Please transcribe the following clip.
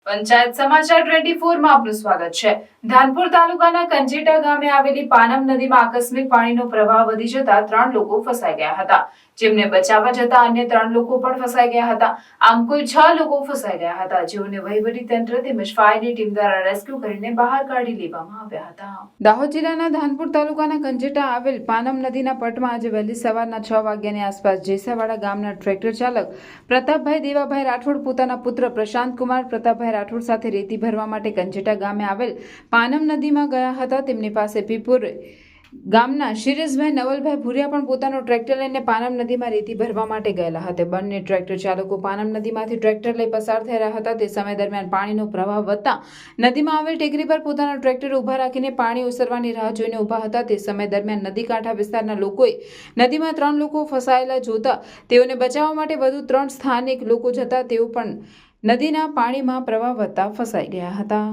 પંચાયત સમાચાર 24 માં આપનું સ્વાગત છે। ધાનપુર તાલુકાના કંજેટા ગામે આવેલી પાનમ નદીમાં આકસ્મિક પાણીનો પ્રવાહ વધી જતા 3 લોકો ફસાઈ ગયા હતા, જેમને બચાવવા જતા અન્ય 3 લોકો પણ ફસાઈ ગયા હતા। આમ કુલ 6 લોકો ફસાઈ ગયા હતા, જેઓને વહીવટી તંત્ર તેમજ ફાયરની ટીમ દ્વારા રેસ્ક્યુ કરીને બહાર કાઢી લેવામાં આવ્યા હતા। દાહોદ જિલ્લાના ધાનપુર તાલુકાના કંજેટા આવેલ પાનમ નદીના પટમાં આજે વહેલી સવારના 6 વાગ્યાની આસપાસ જેસાવાડા ગામના ટ્રેક્ટર ચાલક પ્રતાપભાઈ દેવાભાઈ રાઠોડ પોતાના પુત્ર પ્રશાંત કુમાર પ્રતાપભાઈ રાઠોડ સાથે રેતી ભરવા માટે કંજેટા ગામે આવેલ પાનમ નદીમાં ગયા હતા। તેમની પાસે પીપુર ગામના શિરેશભાઈ નવલભાઈ ભુરિયા પણ પોતાનો ટ્રેક્ટર લઈને પાનમ નદીમાં રેતી ભરવા માટે ગયેલા હતા। બંને ટ્રેક્ટર ચાલકો પાનમ નદીમાંથી ટ્રેક્ટર લઈ પસાર થઈ રહ્યા હતા। તે સમય દરમિયાન પાણીનો પ્રવાહ વધતા નદીમાં આવેલ ટેકરી પર પોતાના ટ્રેક્ટર ઊભા રાખીને પાણી ઓસરવાની રાહ જોઈને ઊભા હતા। તે સમય દરમિયાન નદી કાંઠા વિસ્તારના લોકોએ નદીમાં 3 લોકો ફસાયેલા જોતા તેઓને બચાવવા માટે વધુ 3 સ્થાનિક લોકો જતા તેઓ પણ નદીના પાણીમાં પ્રવાહ વધતા ફસાઈ ગયા હતા।